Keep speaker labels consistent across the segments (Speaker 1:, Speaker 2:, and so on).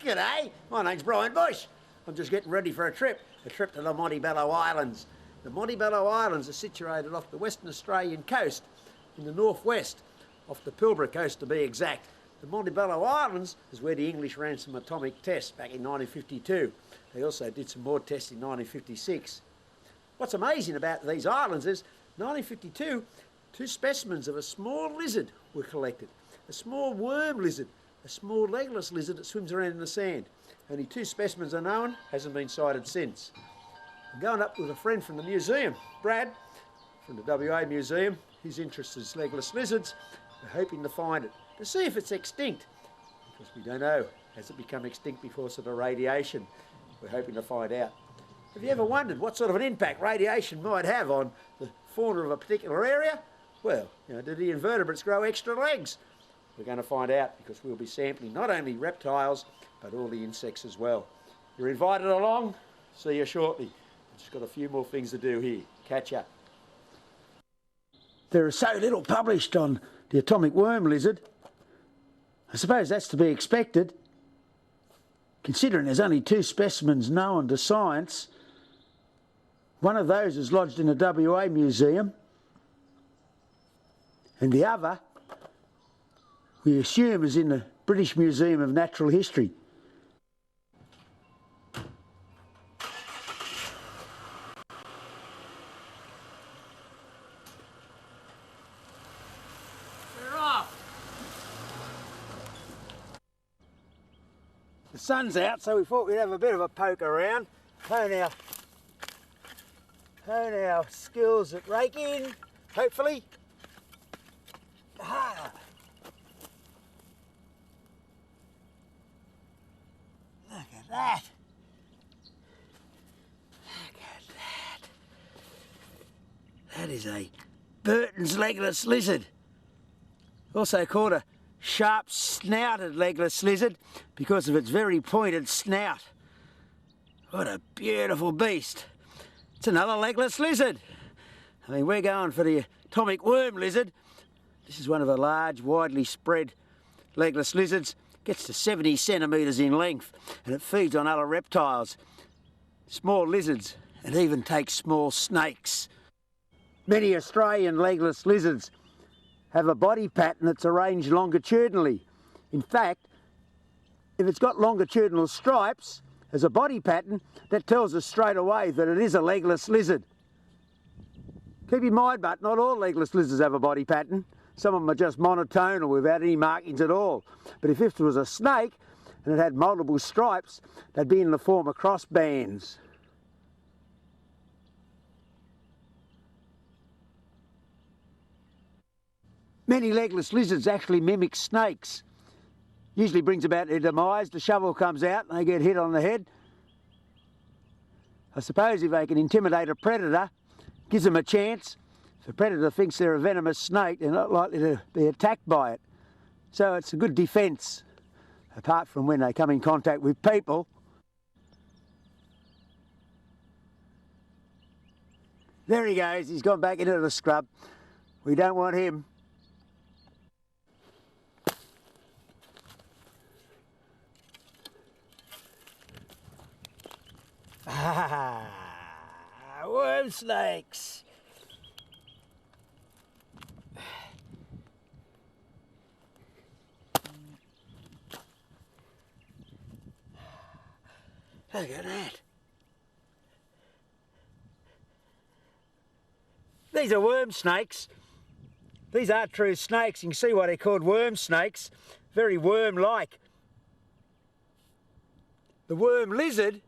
Speaker 1: G'day, my name's Brian Bush. I'm just getting ready for a trip to the Montebello Islands. The Montebello Islands are situated off the Western Australian coast, in the northwest, off the Pilbara coast to be exact. The Montebello Islands is where the English ran some atomic tests back in 1952. They also did some more tests in 1956. What's amazing about these islands is, 1952, 2 specimens of a small lizard were collected. A small worm lizard, a small legless lizard that swims around in the sand. Only 2 specimens are known, hasn't been sighted since. I'm going up with a friend from the museum, Brad, from the WA Museum. His interest is legless lizards. We're hoping to find it, to see if it's extinct, because we don't know. Has it become extinct because of the radiation? We're hoping to find out. Have you ever wondered what sort of an impact radiation might have on the fauna of a particular area? Well, do the invertebrates grow extra legs? We're going to find out, because we'll be sampling not only reptiles, but all the insects as well. You're invited along. See you shortly. I've just got a few more things to do here. Catch up. There is so little published on the atomic worm lizard. I suppose that's to be expected, considering there's only 2 specimens known to science. One of those is lodged in the WA Museum, and the other, we assume, is in the British Museum of Natural History. We're off! The sun's out, so we thought we'd have a bit of a poke around, hone our skills at raking, hopefully. Ah. Look at that. Look at that. That is a Burton's legless lizard. Also called a sharp-snouted legless lizard because of its very pointed snout. What a beautiful beast. It's another legless lizard. I mean, we're going for the atomic worm lizard. This is one of the large, widely spread legless lizards. Gets to 70 centimetres in length, and it feeds on other reptiles, small lizards, and even takes small snakes. Many Australian legless lizards have a body pattern that's arranged longitudinally. In fact, if it's got longitudinal stripes as a body pattern, that tells us straight away that it is a legless lizard. Keep in mind, but not all legless lizards have a body pattern. Some of them are just monotonal without any markings at all. But if this was a snake and it had multiple stripes, they'd be in the form of cross bands. Many legless lizards actually mimic snakes. Usually brings about their demise. The shovel comes out and they get hit on the head. I suppose if they can intimidate a predator, gives them a chance. If the predator thinks they're a venomous snake, they're not likely to be attacked by it. So it's a good defence, apart from when they come in contact with people. There he goes, he's gone back into the scrub. We don't want him. Ah, worm snakes. Look at that. These are worm snakes. These are true snakes. You can see why they're called worm snakes. Very worm-like. The worm lizard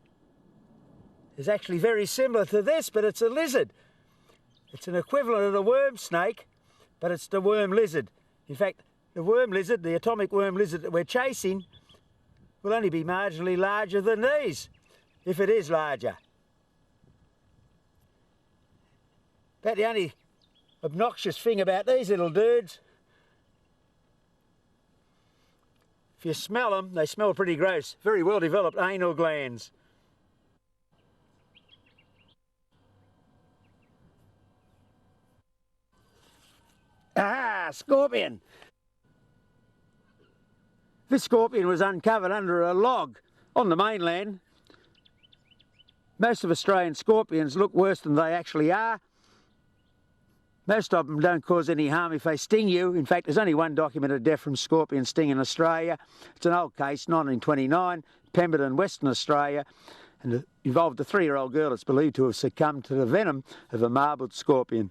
Speaker 1: is actually very similar to this, but it's a lizard. It's an equivalent of the worm snake, but it's the worm lizard. In fact, the worm lizard, the atomic worm lizard that we're chasing, will only be marginally larger than these, if it is larger. About the only obnoxious thing about these little dudes, if you smell them, they smell pretty gross. Very well developed anal glands. Ah, scorpion. This scorpion was uncovered under a log on the mainland. Most of Australian scorpions look worse than they actually are. Most of them don't cause any harm if they sting you. In fact, there's only one documented death from scorpion sting in Australia. It's an old case, 1929, Pemberton, Western Australia, and it involved a 3-year-old girl that's believed to have succumbed to the venom of a marbled scorpion.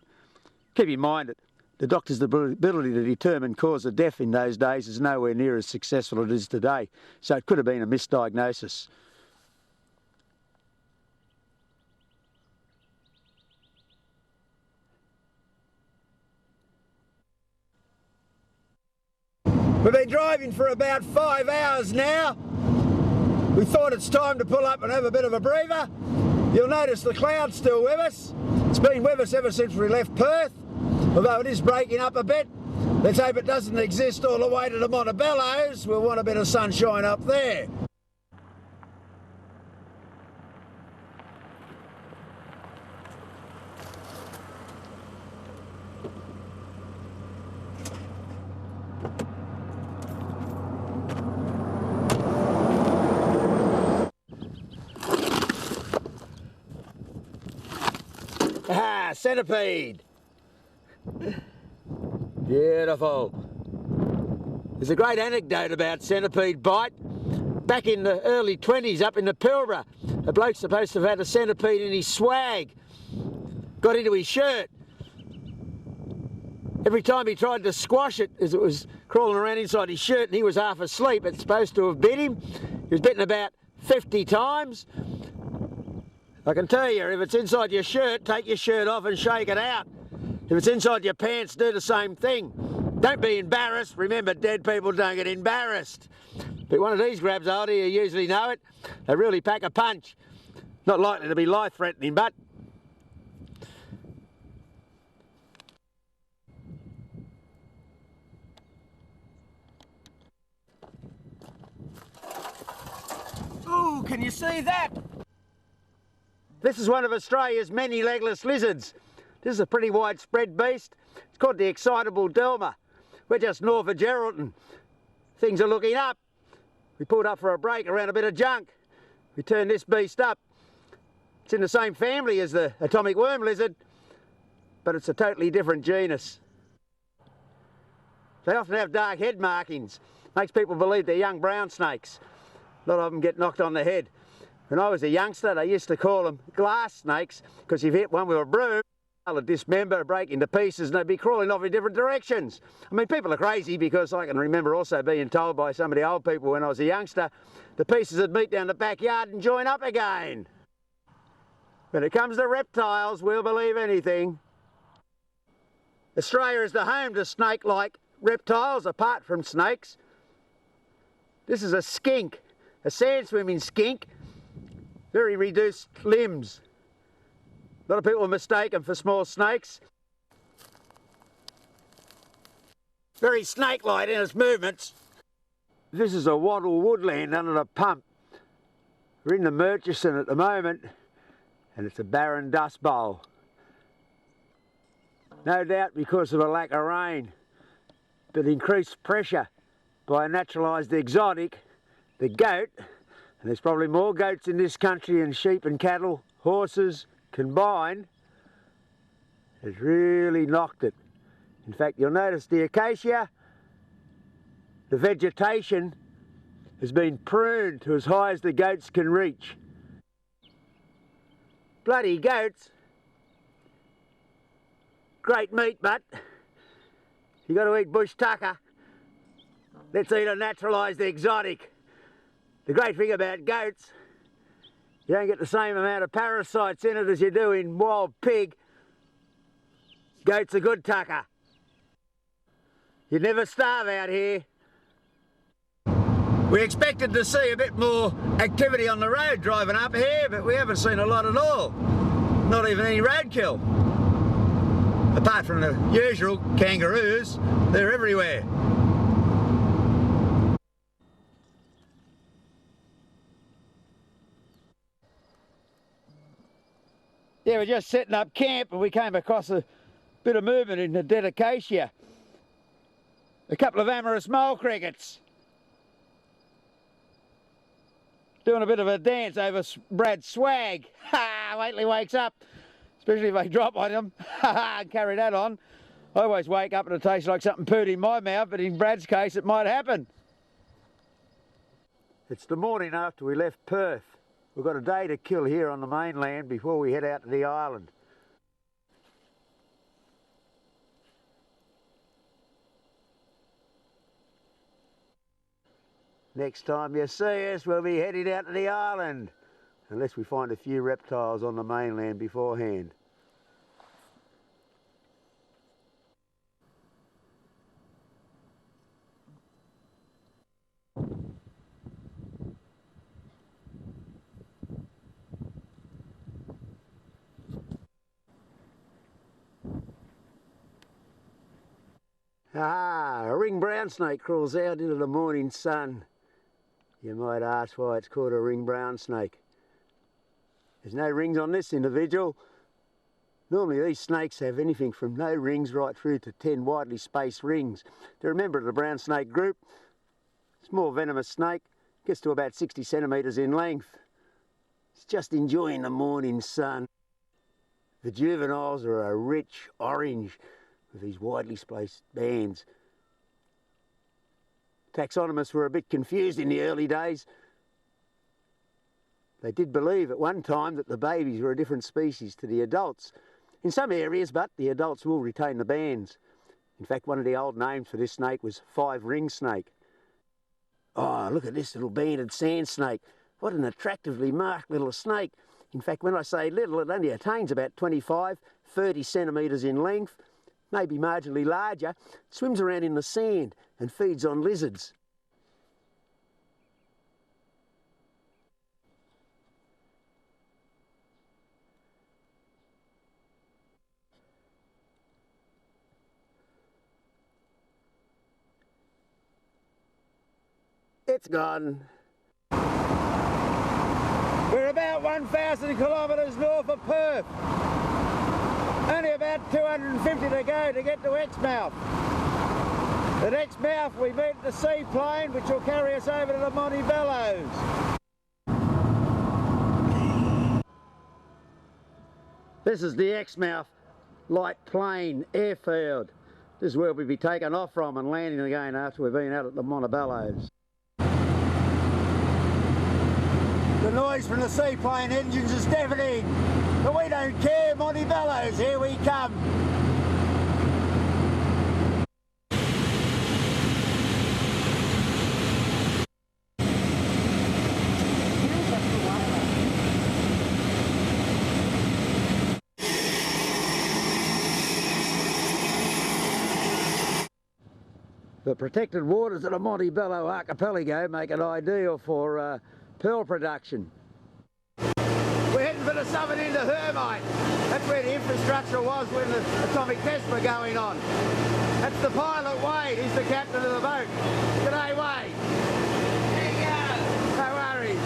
Speaker 1: Keep in mind that the doctor's ability to determine cause of death in those days is nowhere near as successful as it is today, so it could have been a misdiagnosis. We've been driving for about 5 hours now. We thought it's time to pull up and have a bit of a breather. You'll notice the cloud's still with us. It's been with us ever since we left Perth, although it is breaking up a bit. Let's hope it doesn't exist all the way to the Montebellos. We'll want a bit of sunshine up there. Ah, centipede. Beautiful. There's a great anecdote about centipede bite. Back in the early 20s up in the Pilbara, a bloke's supposed to have had a centipede in his swag. Got into his shirt. Every time he tried to squash it, as it was crawling around inside his shirt and he was half asleep, it's supposed to have bit him. He was bitten about 50 times. I can tell you, if it's inside your shirt, take your shirt off and shake it out. If it's inside your pants, do the same thing. Don't be embarrassed. Remember, dead people don't get embarrassed. But one of these grabs hold of you, you usually know it. They really pack a punch. Not likely to be life-threatening, but... Ooh, can you see that? This is one of Australia's many legless lizards. This is a pretty widespread beast. It's called the Excitable Delmer. We're just north of Geraldton. Things are looking up. We pulled up for a break around a bit of junk. We turned this beast up. It's in the same family as the atomic worm lizard, but it's a totally different genus. They often have dark head markings. Makes people believe they're young brown snakes. A lot of them get knocked on the head. When I was a youngster, they used to call them glass snakes, because if you hit one with a broom, they'll dismember, break into pieces, and they'd be crawling off in different directions. I mean, people are crazy, because I can remember also being told by some of the old people when I was a youngster, the pieces would meet down the backyard and join up again. When it comes to reptiles, we'll believe anything. Australia is the home to snake-like reptiles, apart from snakes. This is a skink, a sand-swimming skink. Very reduced limbs. A lot of people mistake them for small snakes. Very snake-like in its movements. This is a wattle woodland under the pump. We're in the Murchison at the moment, and it's a barren dust bowl. No doubt because of a lack of rain, but increased pressure by a naturalised exotic, the goat. And there's probably more goats in this country than sheep and cattle, horses combined. Has really knocked it. In fact, you'll notice the acacia, the vegetation has been pruned to as high as the goats can reach. Bloody goats. Great meat, but you got to eat bush tucker. Let's eat a naturalised exotic. The great thing about goats, you don't get the same amount of parasites in it as you do in wild pig. Goat's a good tucker. You'd never starve out here. We expected to see a bit more activity on the road driving up here, but we haven't seen a lot at all. Not even any roadkill. Apart from the usual kangaroos, they're everywhere. Yeah, we're just setting up camp and we came across a bit of movement in the dead acacia. A couple of amorous mole crickets. doing a bit of a dance over Brad's swag. Ha! Wait till he wakes up, especially if they drop on him. Ha! Carry that on. I always wake up and it tastes like something pooed in my mouth, but in Brad's case it might happen. It's the morning after we left Perth. We've got a day to kill here on the mainland before we head out to the island. Next time you see us, we'll be heading out to the island, unless we find a few reptiles on the mainland beforehand. Ah, a ring brown snake crawls out into the morning sun. You might ask why it's called a ring brown snake. There's no rings on this individual. Normally these snakes have anything from no rings right through to 10 widely spaced rings. They're a member of the brown snake group. Small venomous snake, gets to about 60 centimetres in length. It's just enjoying the morning sun. The juveniles are a rich orange with these widely spaced bands. Taxonomists were a bit confused in the early days. They did believe at one time that the babies were a different species to the adults. In some areas, but the adults will retain the bands. In fact, one of the old names for this snake was five-ring snake. Oh, look at this little banded sand snake. What an attractively marked little snake. In fact, when I say little, it only attains about 25, 30 centimetres in length, maybe marginally larger. It swims around in the sand and feeds on lizards. It's gone. We're about 1,000 kilometres north of Perth. Only about 250 to go to get to Exmouth. At Exmouth we meet the seaplane which will carry us over to the Montebellos. This is the Exmouth light plane airfield. This is where we'll be taken off from and landing again after we've been out at the Montebellos. The noise from the seaplane engines is deafening, but we don't care. Montebellos, here we come. The protected waters of the Montebello archipelago make it ideal for pearl production. We're heading for the summit into Hermite. That's where the infrastructure was when the atomic tests were going on. That's the pilot, Wade. He's the captain of the boat. G'day, Wade. There you go. No worries.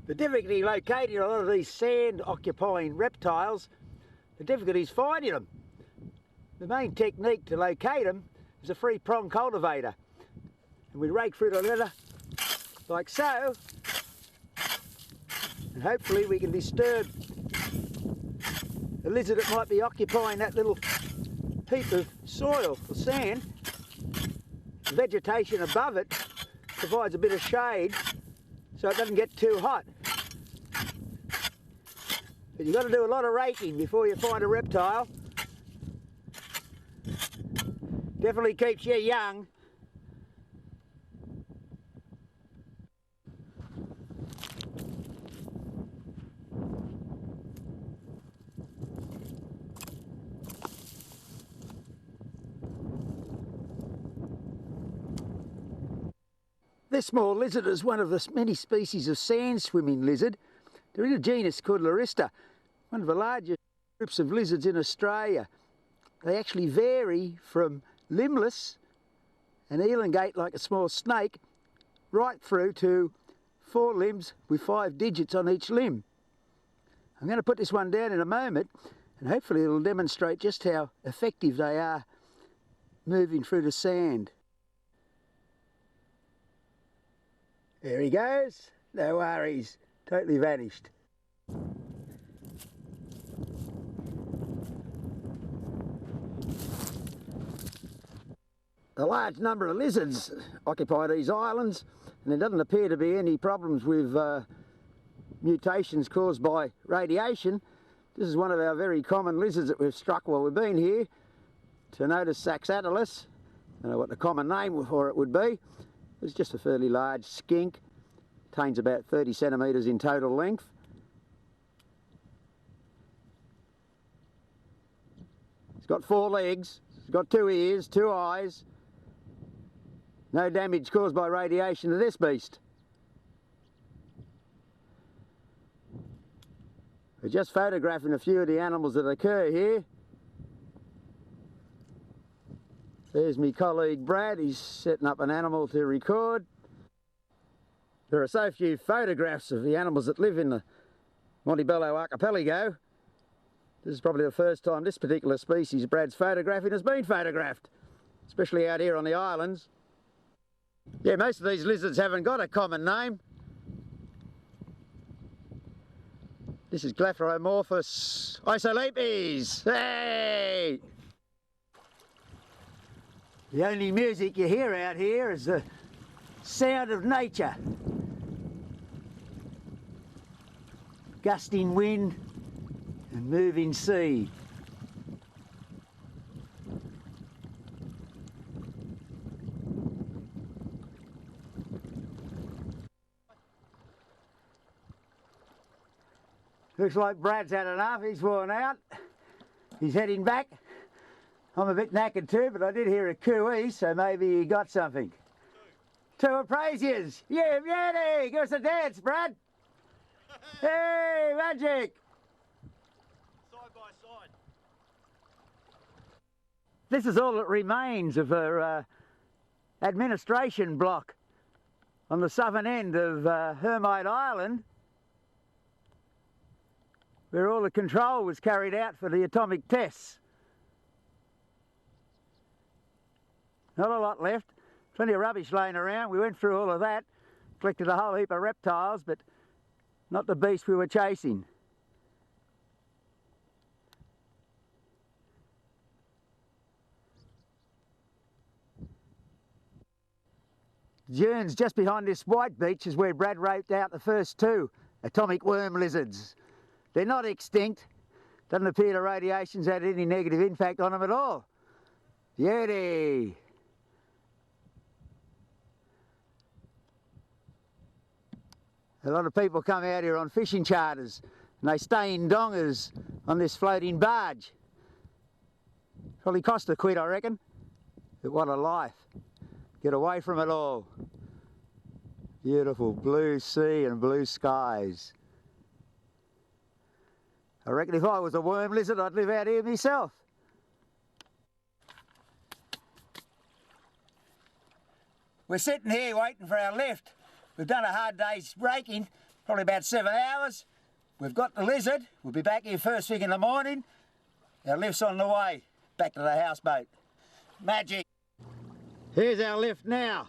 Speaker 1: The difficulty locating a lot of these sand-occupying reptiles, the difficulty is finding them. The main technique to locate them is a three-prong cultivator. And we rake through the leather like so, and hopefully we can disturb the lizard that might be occupying that little heap of soil or sand. The vegetation above it provides a bit of shade so it doesn't get too hot. But you've got to do a lot of raking before you find a reptile. Definitely keeps you young. This small lizard is one of the many species of sand-swimming lizard. They're in a genus called Larista, one of the largest groups of lizards in Australia. They actually vary from limbless and elongate like a small snake right through to 4 limbs with 5 digits on each limb. I'm going to put this one down in a moment and hopefully it'll demonstrate just how effective they are moving through the sand. There he goes. No worries. Totally vanished. A large number of lizards occupy these islands, and there doesn't appear to be any problems with mutations caused by radiation. This is one of our very common lizards that we've struck while we've been here. Tenotus saxatilis, I don't know what the common name for it would be. It's just a fairly large skink, attains about 30 centimetres in total length. It's got 4 legs, it's got 2 ears, 2 eyes. No damage caused by radiation to this beast. We're just photographing a few of the animals that occur here. There's my colleague Brad, he's setting up an animal to record. There are so few photographs of the animals that live in the Montebello archipelago. This is probably the first time this particular species Brad's photographing has been photographed, especially out here on the islands. Yeah, most of these lizards haven't got a common name. This is Glephromorphus isolepes. Hey! The only music you hear out here is the sound of nature. Gusting wind and moving sea. Looks like Brad's had enough, he's worn out. He's heading back. I'm a bit knackered too, but I did hear a cooey, so maybe he got something. 2 appraisias! Yeah, beauty! Give us a dance, Brad! Hey, magic!
Speaker 2: Side by side.
Speaker 1: This is all that remains of her administration block on the southern end of Hermite Island, where all the control was carried out for the atomic tests. Not a lot left, plenty of rubbish laying around. We went through all of that, collected a whole heap of reptiles, but not the beast we were chasing. Dunes just behind this white beach is where Brad roped out the first 2 atomic worm lizards. They're not extinct. Doesn't appear the radiation's had any negative impact on them at all. Beauty! A lot of people come out here on fishing charters and they stay in dongas on this floating barge. Probably cost a quid, I reckon. But what a life. Get away from it all. Beautiful blue sea and blue skies. I reckon if I was a worm lizard, I'd live out here myself. We're sitting here waiting for our lift. We've done a hard day's braking, probably about 7 hours. We've got the lizard. We'll be back here first thing in the morning. Our lift's on the way, back to the houseboat. Magic. Here's our lift now.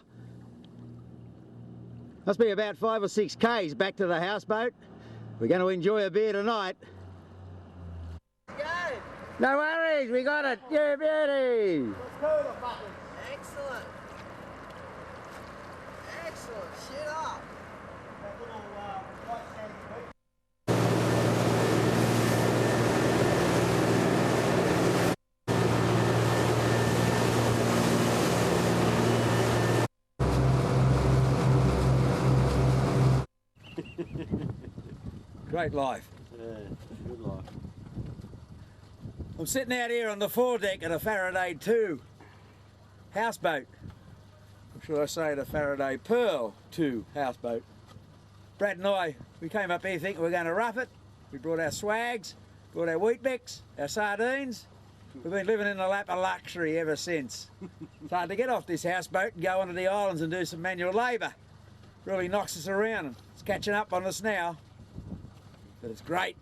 Speaker 1: Must be about 5 or 6 k's back to the houseboat. We're going to enjoy a beer tonight.
Speaker 2: Go!
Speaker 1: No worries, we got it. Yeah, beauty.
Speaker 2: Let's go the fucking. Excellent. Excellent. Shit up. That little white sandy beach.
Speaker 1: Great life.
Speaker 2: Yeah, good life.
Speaker 1: I'm sitting out here on the foredeck of a Faraday 2 houseboat. Or should I say the Faraday Pearl 2 houseboat. Brad and I, we came up here thinking we were going to rough it. We brought our swags, brought our Weet-Bix, our sardines. We've been living in the lap of luxury ever since. It's hard to get off this houseboat and go onto the islands and do some manual labour. Really knocks us around and it's catching up on us now. But it's great.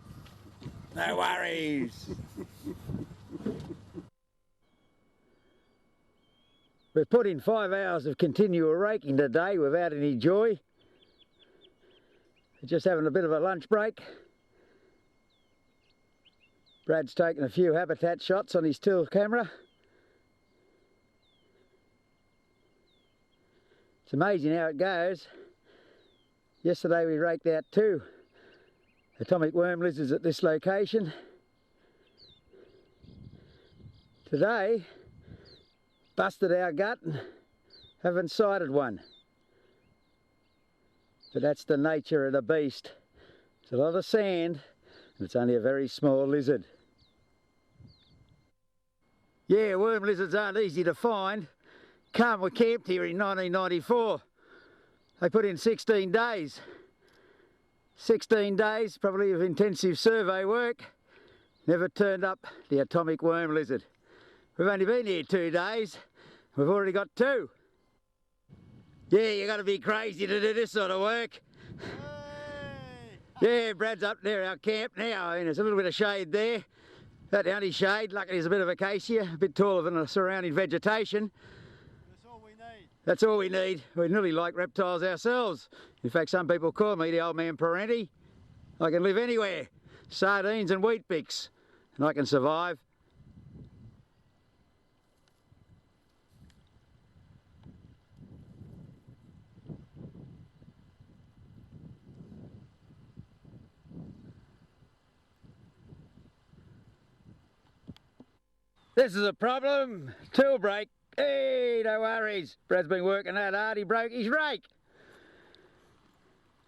Speaker 1: No worries. We've put in 5 hours of continual raking today without any joy. We're just having a bit of a lunch break. Brad's taken a few habitat shots on his till camera. It's amazing how it goes. Yesterday we raked out 2 atomic worm lizards at this location. Today, busted our gut and haven't sighted one. But that's the nature of the beast. It's a lot of sand and it's only a very small lizard. Yeah, worm lizards aren't easy to find. Calm were camped here in 1994. They put in 16 days. 16 days, probably of intensive survey work. Never turned up the atomic worm lizard. We've only been here 2 days. We've already got 2. Yeah, you got to be crazy to do this sort of work. Hey. Yeah, Brad's up there, our camp now. I mean, there's a little bit of shade there. That's the only shade. Luckily there's a bit of acacia, a bit taller than the surrounding vegetation.
Speaker 2: That's all we need.
Speaker 1: That's all we need. We're nearly like reptiles ourselves. In fact, some people call me the old man Parenti. I can live anywhere. Sardines and wheat bix, and I can survive. This is a problem. Tool break. Hey, no worries. Brad's been working that hard, he broke his rake.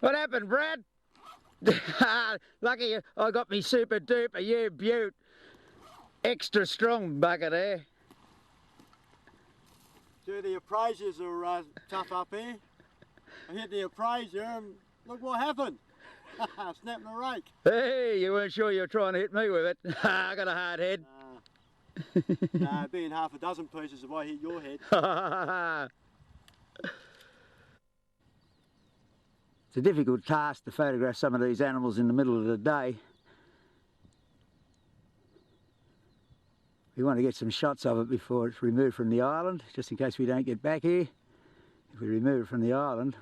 Speaker 1: What happened, Brad? Lucky I got me super duper, you beaut. Extra strong bugger there.
Speaker 2: Gee, the appraisers are tough up here. I hit the appraiser and look what happened. Snapping the rake.
Speaker 1: Hey, you weren't sure you were trying to hit me with it. I got a hard head.
Speaker 2: Nah, it'd be in half a dozen pieces if I hit your head.
Speaker 1: It's a difficult task to photograph some of these animals in the middle of the day. We want to get some shots of it before it's removed from the island, just in case we don't get back here. If we remove it from the island,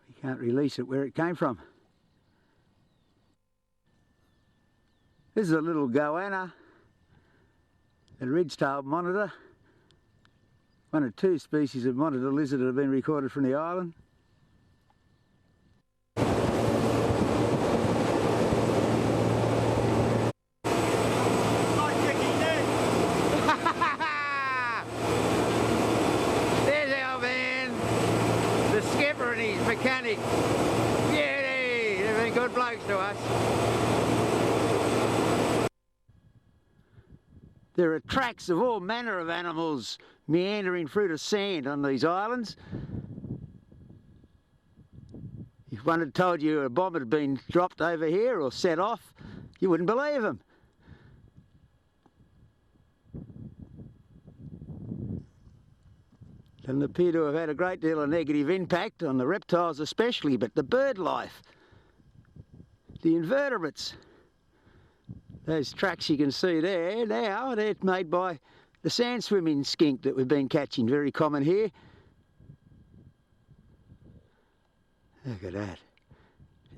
Speaker 1: we can't release it where it came from. This is a little goanna, a ridge-tailed monitor. 1 of 2 species of monitor lizard that have been recorded from the island. There's our man, the skipper and his mechanic. Beauty! They've been good blokes to us. There are tracks of all manner of animals meandering through the sand on these islands. If one had told you a bomb had been dropped over here or set off, you wouldn't believe them. Doesn't appear to have had a great deal of negative impact on the reptiles especially, but the bird life, the invertebrates. Those tracks you can see there now, they're made by the sand swimming skink that we've been catching, very common here. Look at that.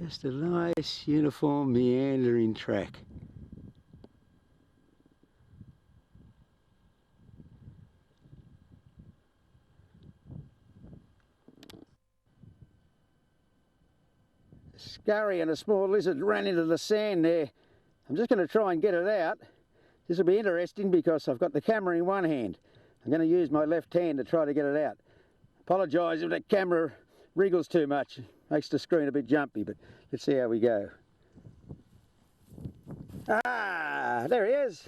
Speaker 1: Just a nice uniform meandering track. A scurry and a small lizard ran into the sand there. I'm just going to try and get it out. This will be interesting because I've got the camera in one hand. I'm going to use my left hand to try to get it out. Apologise if the camera wriggles too much. Makes the screen a bit jumpy, but let's see how we go. Ah, there he is.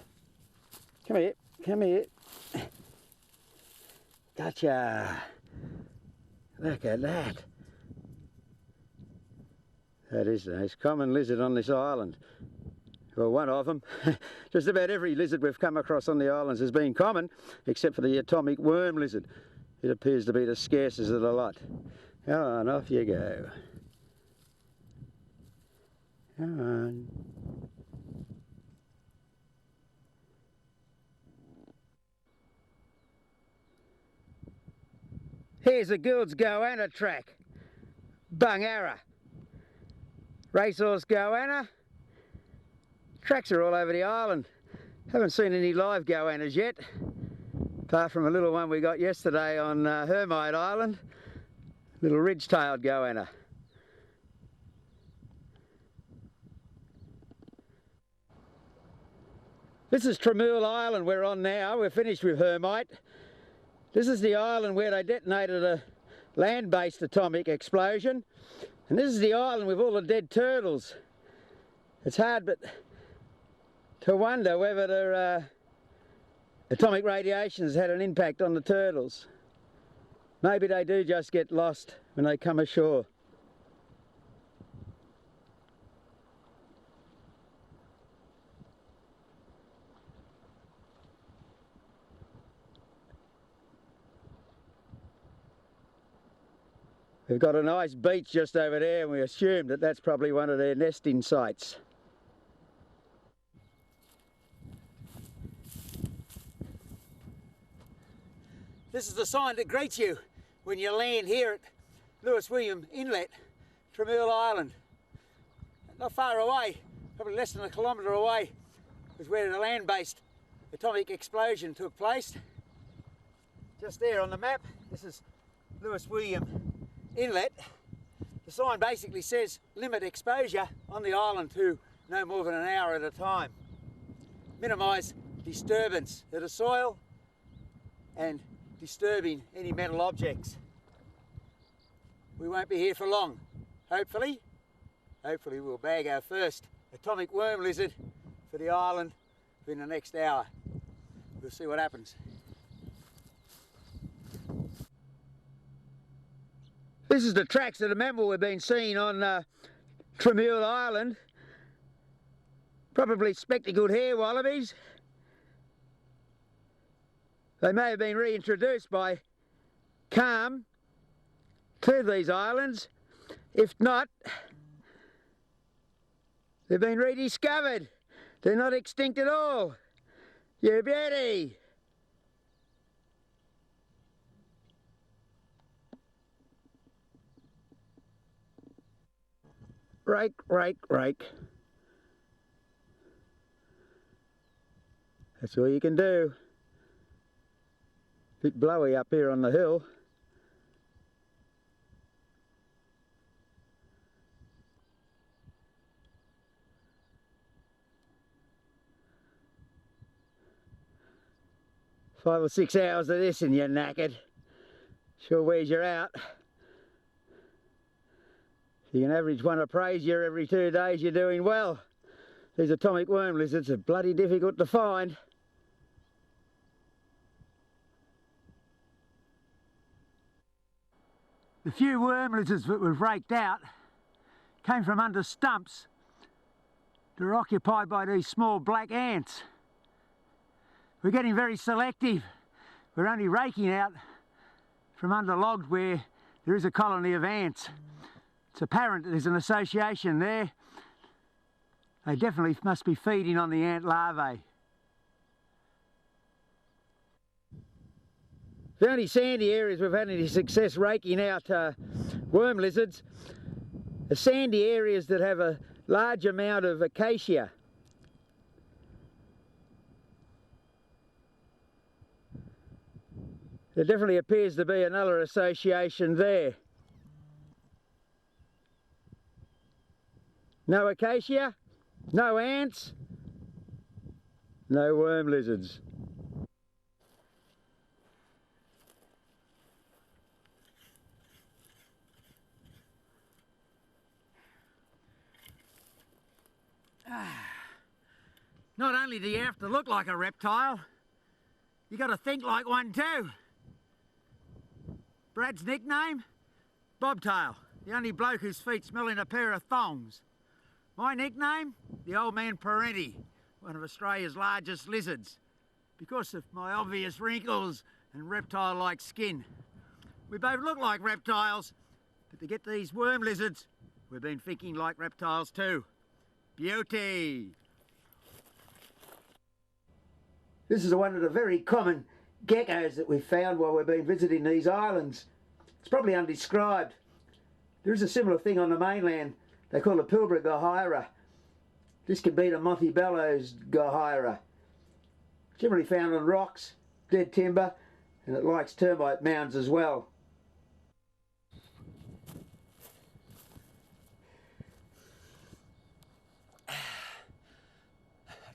Speaker 1: Come here, come here. Gotcha. Look at that. That is the most common lizard on this island. Well, one of them. Just about every lizard we've come across on the islands has been common, except for the atomic worm lizard. It appears to be the scarcest of the lot. Come on, off you go. Come on. Here's a Gould's goanna track. Bungarra. Racehorse goanna. Tracks are all over the island. Haven't seen any live goannas yet, apart from a little one we got yesterday on Hermite Island. Little ridge-tailed goanna. This is Tremule Island we're on now. We're finished with Hermite. This is the island where they detonated a land-based atomic explosion. And this is the island with all the dead turtles. It's hard but to wonder whether the atomic radiation has had an impact on the turtles. Maybe they do just get lost when they come ashore. We've got a nice beach just over there and we assume that that's probably one of their nesting sites. This is the sign that greets you when you land here at Lewis William Inlet, Tremule Island. Not far away, probably less than a kilometre away, is where the land-based atomic explosion took place. Just there on the map, this is Lewis William Inlet. The sign basically says limit exposure on the island to no more than an hour at a time. Minimise disturbance of the soil and disturbing any metal objects. We won't be here for long, hopefully. Hopefully we'll bag our first atomic worm lizard for the island within the next hour. We'll see what happens. This is the tracks of the mammal we've been seeing on Tremule Island. Probably spectacled hair wallabies. They may have been reintroduced by Calm to these islands. If not, they've been rediscovered. They're not extinct at all. You beauty! Rake, rake, rake. That's all you can do. Bit blowy up here on the hill. Five or 6 hours of this and you're knackered. Sure wears you out. If you can average one appraiser every 2 days, you're doing well. These atomic worm lizards are bloody difficult to find. The few worm lizards that we've raked out came from under stumps that are occupied by these small black ants. We're getting very selective. We're only raking out from under logs where there is a colony of ants. It's apparent that there's an association there. They definitely must be feeding on the ant larvae. The only sandy areas we've had any success raking out worm lizards are sandy areas that have a large amount of acacia. There definitely appears to be another association there. No acacia, no ants, no worm lizards. Not only do you have to look like a reptile, you got to think like one too. Brad's nickname? Bobtail, the only bloke whose feet smell in a pair of thongs. My nickname? The Old Man Parenti, one of Australia's largest lizards, because of my obvious wrinkles and reptile-like skin. We both look like reptiles, but to get these worm lizards, we've been thinking like reptiles too. Beauty! This is one of the very common geckos that we've found while we've been visiting these islands. It's probably undescribed. There is a similar thing on the mainland. They call it Pilbara Gohyra. This could be the Montebellos Gohyra. Generally found on rocks, dead timber, and it likes termite mounds as well.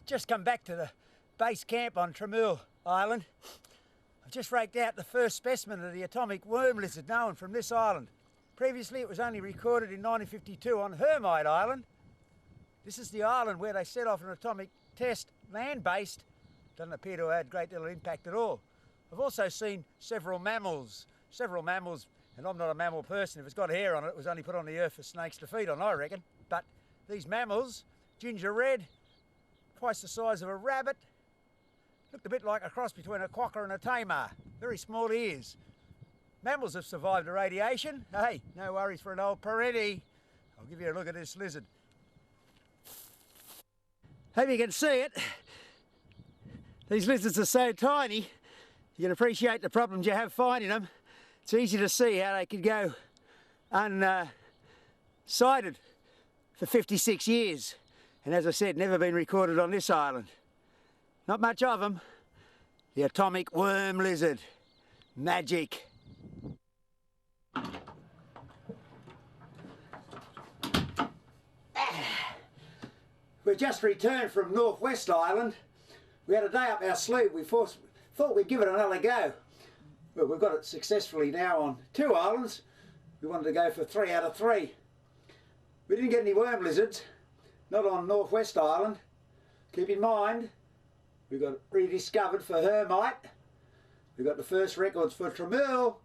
Speaker 1: Just come back to the base camp on Tremule Island. I've just raked out the first specimen of the atomic worm lizard known from this island. Previously it was only recorded in 1952 on Hermite Island. This is the island where they set off an atomic test, land-based. Doesn't appear to have had a great deal of impact at all. I've also seen several mammals, and I'm not a mammal person. If it's got hair on it, it was only put on the earth for snakes to feed on, I reckon. But these mammals, ginger red, twice the size of a rabbit, looked a bit like a cross between a quokka and a tamar. Very small ears. Mammals have survived the radiation. Hey, no worries for an old Peretti. I'll give you a look at this lizard. Hope you can see it. These lizards are so tiny, you can appreciate the problems you have finding them. It's easy to see how they could go unsighted for 56 years. And as I said, never been recorded on this island. Not much of them. The atomic worm lizard. Magic. We just returned from Northwest Island. We had a day up our sleeve. We thought we'd give it another go. Well, we've got it successfully now on 2 islands. We wanted to go for 3 out of 3. We didn't get any worm lizards, not on Northwest Island. Keep in mind, we got rediscovered for Hermite. We got the first records for Tremule.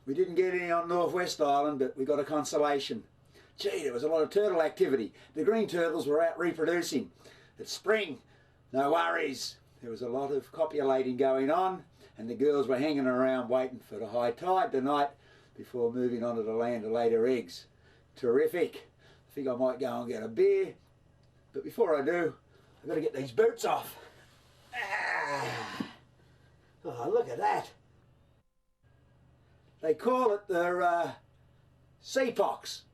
Speaker 1: We didn't get any on Northwest Island, but we got a consolation. Gee, there was a lot of turtle activity. The green turtles were out reproducing. It's spring, no worries. There was a lot of copulating going on, and the girls were hanging around waiting for the high tide tonight before moving on to the land to lay their eggs. Terrific. I think I might go and get a beer, but before I do, I've got to get these boots off. Oh, look at that. They call it the sea pox.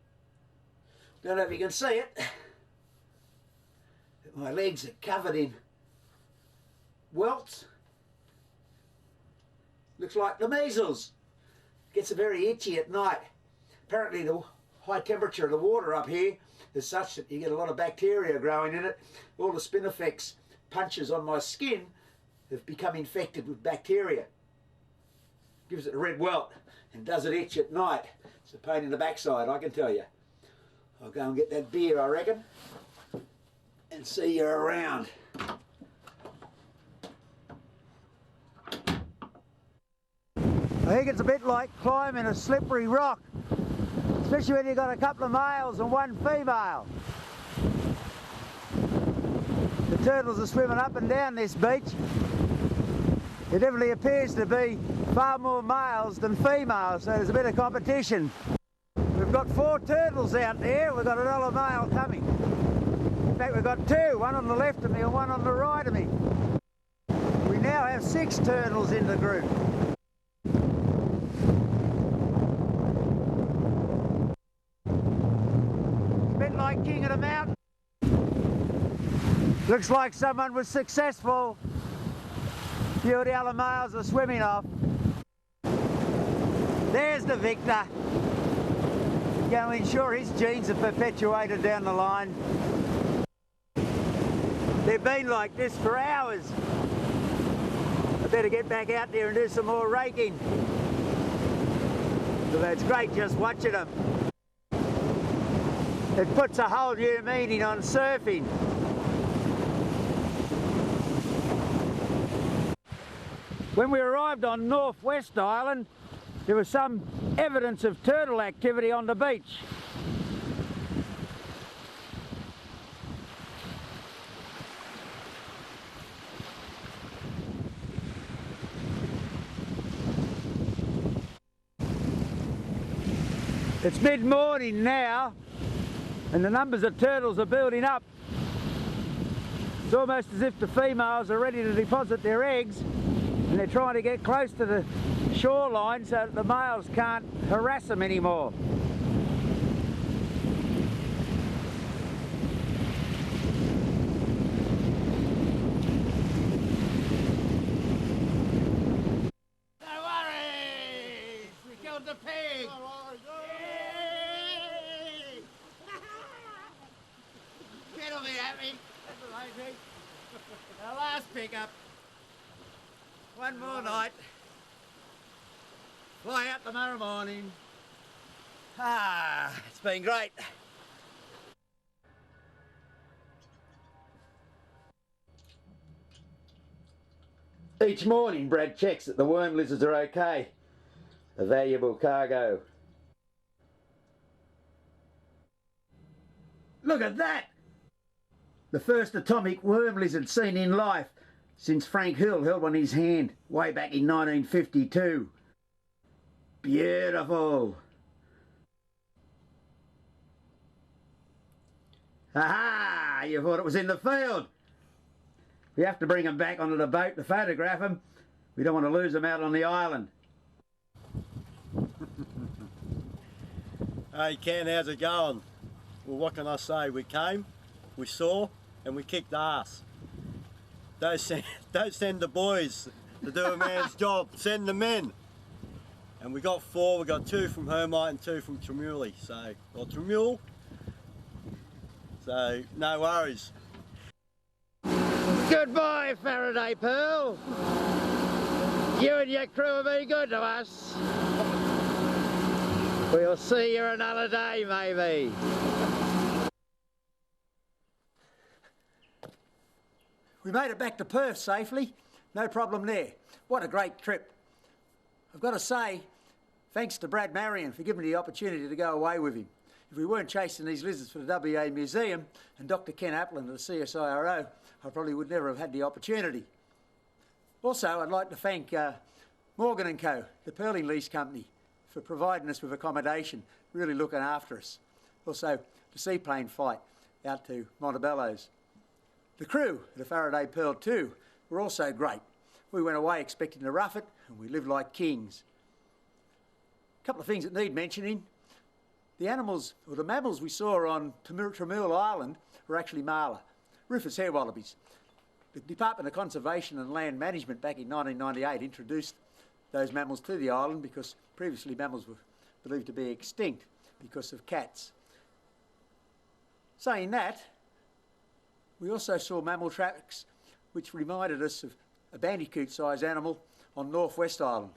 Speaker 1: Don't know if you can see it. My legs are covered in welts. Looks like the measles. Gets very itchy at night. Apparently the high temperature of the water up here is such that you get a lot of bacteria growing in it. All the spinifex punches on my skin have become infected with bacteria. Gives it a red welt and does it itch at night. It's a pain in the backside, I can tell you. I'll go and get that beer, I reckon, and see you around. I think it's a bit like climbing a slippery rock, especially when you've got a couple of males and 1 female. The turtles are swimming up and down this beach. It definitely appears to be far more males than females, so there's a bit of competition. We've got 4 turtles out there. We've got another male coming. In fact, we've got 2, one on the left of me and one on the right of me. We now have 6 turtles in the group. A bit like King of the Mountain. Looks like someone was successful. A few of the other males are swimming off. There's the victor. Go ensure his genes are perpetuated down the line. They've been like this for hours. I better get back out there and do some more raking. Although it's great just watching them. It puts a whole new meaning on surfing. When we arrived on Northwest Island, there was some evidence of turtle activity on the beach. It's mid-morning now, and the numbers of turtles are building up. It's almost as if the females are ready to deposit their eggs, and and they're trying to get close to the shoreline so that the males can't harass them anymore. No worries! We killed the pig! Yay! Kid'll be happy. That's the main thing. Our last pickup. One more night. Fly out tomorrow morning. It's been great. Each morning Brad checks that the worm lizards are okay. A valuable cargo. Look at that! The first atomic worm lizard seen in life since Frank Hill held one in his hand way back in 1952. Beautiful. Aha! You thought it was in the field. We have to bring them back onto the boat to photograph them. We don't want to lose them out on the island.
Speaker 2: Hey Ken, how's it going? Well, what can I say? We came, we saw, and we kicked ass. Don't send the boys to do a man's job, send the men. And we got 4, we got 2 from Hermite and 2 from Tremuley, or Tremule. So, no worries.
Speaker 1: Goodbye, Faraday Pearl. You and your crew have been good to us. We'll see you another day, maybe. We made it back to Perth safely. No problem there. What a great trip. I've got to say, thanks to Brad Marion for giving me the opportunity to go away with him. If we weren't chasing these lizards for the WA Museum and Dr. Ken Aplin of the CSIRO, I probably would never have had the opportunity. Also, I'd like to thank Morgan & Co, the pearling lease company, for providing us with accommodation, really looking after us. Also, the seaplane flight out to Montebellos. The crew at the Faraday Pearl 2 were also great. We went away expecting to rough it, and we lived like kings. A couple of things that need mentioning. The animals, or the mammals we saw on Tremule Island were actually marla, rufous hair wallabies. The Department of Conservation and Land Management back in 1998 introduced those mammals to the island because previously mammals were believed to be extinct because of cats. Saying that, we also saw mammal tracks which reminded us of a bandicoot-sized animal on North West Island.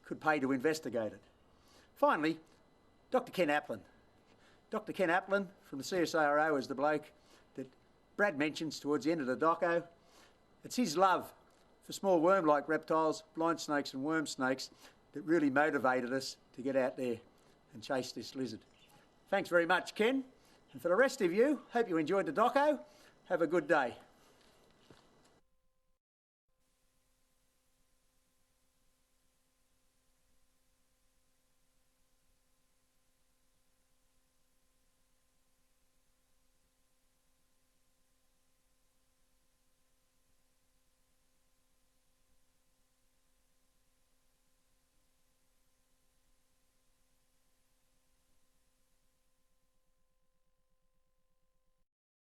Speaker 1: Could pay to investigate it. Finally, Dr. Ken Aplin. Dr. Ken Aplin from the CSIRO is the bloke that Brad mentions towards the end of the doco. It's his love for small worm-like reptiles, blind snakes and worm snakes that really motivated us to get out there and chase this lizard. Thanks very much, Ken. And for the rest of you, hope you enjoyed the doco. Have a good day.